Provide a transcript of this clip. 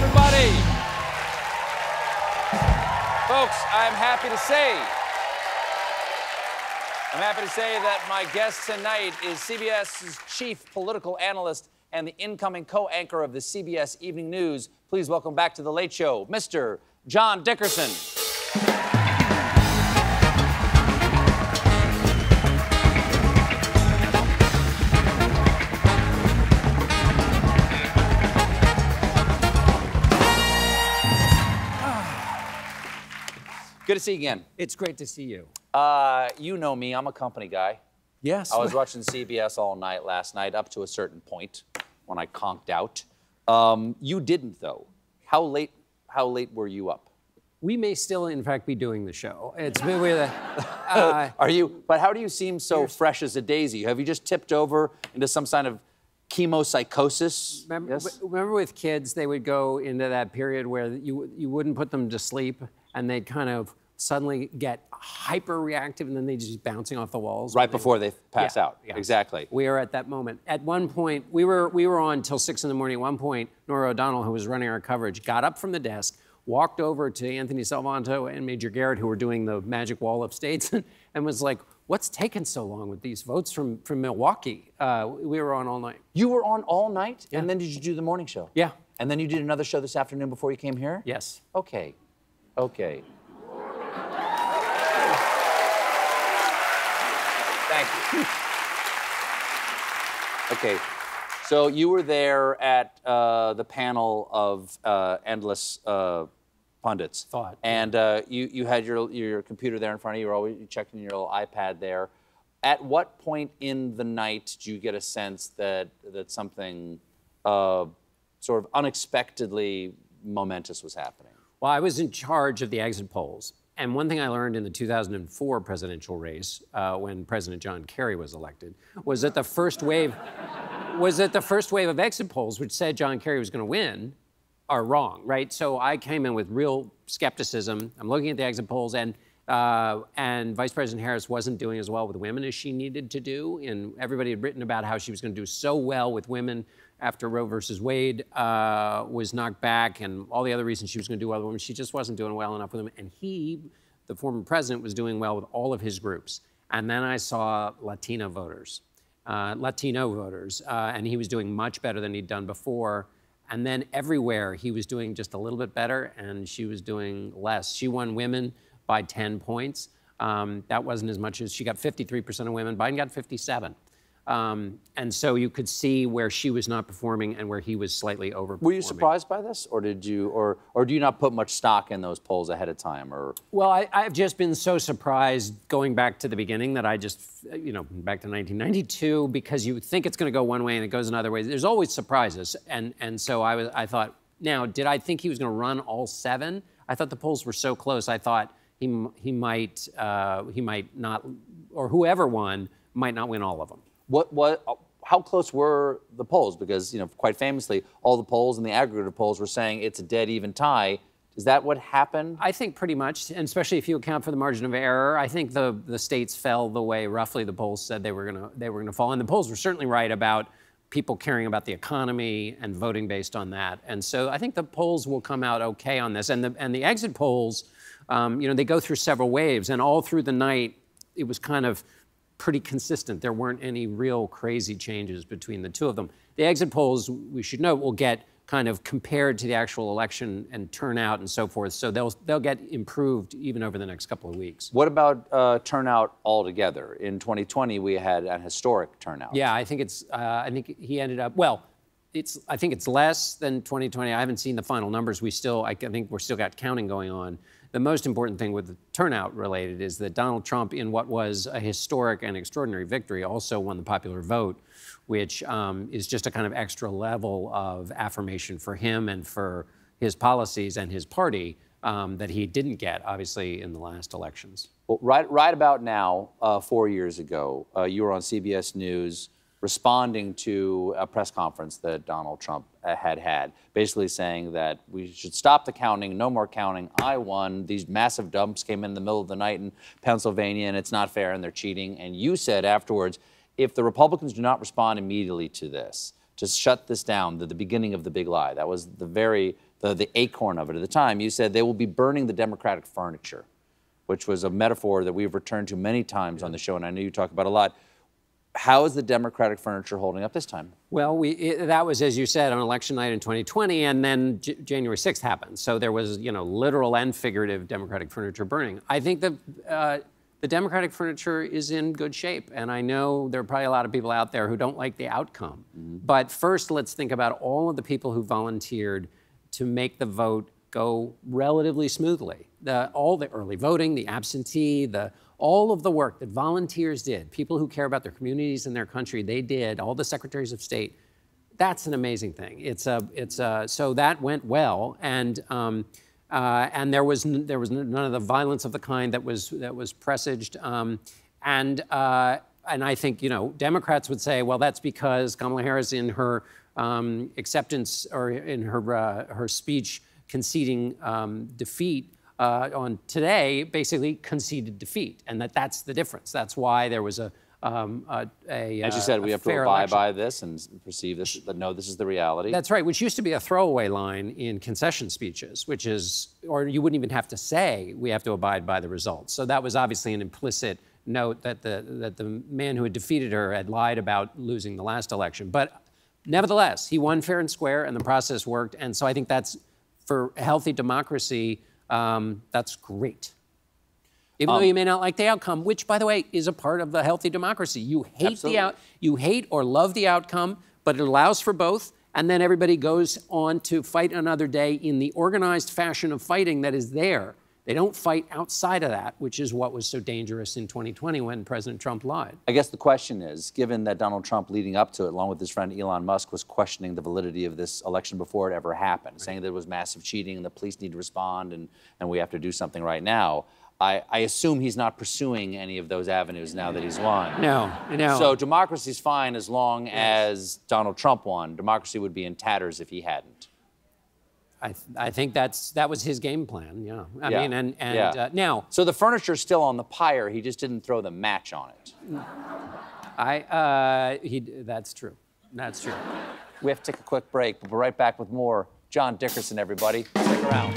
everybody. Folks, I'm happy to say that my guest tonight is CBS's chief political analyst and the incoming co-anchor of the CBS Evening News. Please welcome back to The Late Show, Mr. John Dickerson. Good to see you again. It's great to see you. You know me, I'm a company guy. Yes. I was watching CBS all night last night, up to a certain point when I conked out. You didn't, though. How late were you up? We may still, in fact, be doing the show. It's Are you? But how do you seem so fresh as a daisy? Have you just tipped over into some kind of chemopsychosis? Remember with kids, they would go into that period where you wouldn't put them to sleep, and they'd kind of suddenly get hyper reactive, and then they'd just bouncing off the walls right before they pass out. Yeah. Exactly. We are at that moment. At one point, we were on till 6 in the morning. At one point, Nora O'Donnell, who was running our coverage, got up from the desk, walked over to Anthony Salvanto and Major Garrett, who were doing the Magic Wall of States, and was like, "What's taking so long with these votes from Milwaukee?" We were on all night. You were on all night? Yeah. And then did you do the morning show? Yeah. And then you did another show this afternoon before you came here? Yes. Okay. Okay. Thank you. Okay. So you were there at the panel of endless pundits. Thought. And you had your computer there in front of you. You were always checking your little iPad there. At what point in the night did you get a sense that something sort of unexpectedly momentous was happening? Well, I was in charge of the exit polls. And one thing I learned in the 2004 presidential race, when President John Kerry was elected, was that the first wave of exit polls, which said John Kerry was going to win, are wrong, right? So I came in with real skepticism. I'm looking at the exit polls, and Vice President Harris wasn't doing as well with women as she needed to do. And everybody had written about how she was going to do so well with women after Roe versus Wade was knocked back, and all the other reasons she was going to do well with women. She just wasn't doing well enough with them. And he, the former president, was doing well with all of his groups. And then I saw Latino voters, and he was doing much better than he'd done before. And then everywhere he was doing just a little bit better, and she was doing less. She won women by 10 points. That wasn't as much as she got 53% of women. Biden got 57. And so you could see where she was not performing and where he was slightly overperforming. Were you surprised by this, or did you, or do you not put much stock in those polls ahead of time, or? Well, I've just been so surprised going back to the beginning that I just, back to 1992, because you think it's going to go one way and it goes another way. There's always surprises, and so I thought, now, did I think he was going to run all 7? I thought the polls were so close. I thought he might not, or whoever won might not win all of them. How close were the polls? Because, quite famously, all the polls and the aggregate polls were saying it's a dead even tie. Is that what happened? I think pretty much, and especially if you account for the margin of error. I think the states fell the way roughly the polls said they were gonna fall. And the polls were certainly right about people caring about the economy and voting based on that. And so I think the polls will come out okay on this. And the exit polls, they go through several waves, and all through the night, it was kind of pretty consistent. There weren't any real crazy changes between the two of them. The exit polls, we should note, will get kind of compared to the actual election and turnout and so forth. So they'll get improved even over the next couple of weeks. What about turnout altogether? In 2020, we had an historic turnout. Yeah, I think I think he ended up, well, I think it's less than 2020. I haven't seen the final numbers. I think we're still got counting going on. The most important thing with the turnout related is that Donald Trump, in what was a historic and extraordinary victory, also won the popular vote, which is just a kind of extra level of affirmation for him and for his policies and his party that he didn't get, obviously, in the last elections. Well, right about now, 4 years ago, you were on CBS News responding to a press conference that Donald Trump had, basically saying that we should stop the counting, no more counting. I won. These massive dumps came in the middle of the night in Pennsylvania, and it's not fair, and they're cheating. And you said afterwards, if the Republicans do not respond immediately to this, to shut this down, the beginning of the big lie, that was the very the acorn of it at the time. You said they will be burning the Democratic furniture, which was a metaphor that we've returned to many times on the show, and I know you talk about a lot. How is the Democratic furniture holding up this time? Well, that was, as you said, on election night in 2020, and then January 6th happened. So there was, literal and figurative Democratic furniture burning. I think the Democratic furniture is in good shape, and I know there are probably a lot of people out there who don't like the outcome. But first, let's think about all of the people who volunteered to make the vote go relatively smoothly. All the early voting, the absentee, all of the work that volunteers did, people who care about their communities and their country, they did, all the secretaries of state. That's an amazing thing. So that went well, and there was none of the violence of the kind that was presaged. And I think Democrats would say, well, that's because Kamala Harris, in her acceptance or in her speech conceding defeat on today, basically conceded defeat, and that's the difference. That's why there was as you said, we have to abide by this and perceive this, but no, this is the reality. That's right, which used to be a throwaway line in concession speeches, which is, or you wouldn't even have to say, we have to abide by the results. So that was obviously an implicit note that the man who had defeated her had lied about losing the last election. But nevertheless, he won fair and square, and the process worked. And so I think that's, for a healthy democracy, that's great. Even though you may not like the outcome, which, by the way, is a part of the healthy democracy. You hate you hate or love the outcome, but it allows for both, and then everybody goes on to fight another day in the organized fashion of fighting that is there. They don't fight outside of that, which is what was so dangerous in 2020 when President Trump lied. I guess the question is, given that Donald Trump, leading up to it, along with his friend Elon Musk, was questioning the validity of this election before it ever happened, saying that it was massive cheating and the police need to respond and we have to do something right now. I assume he's not pursuing any of those avenues now that he's won. No. So democracy's fine as long as Donald Trump won. Democracy would be in tatters if he hadn't. I think that was his game plan. Yeah. I mean, now. So the furniture's still on the pyre. He just didn't throw the match on it. That's true. That's true. We have to take a quick break, but we're right back with more John Dickerson, everybody. Stick around.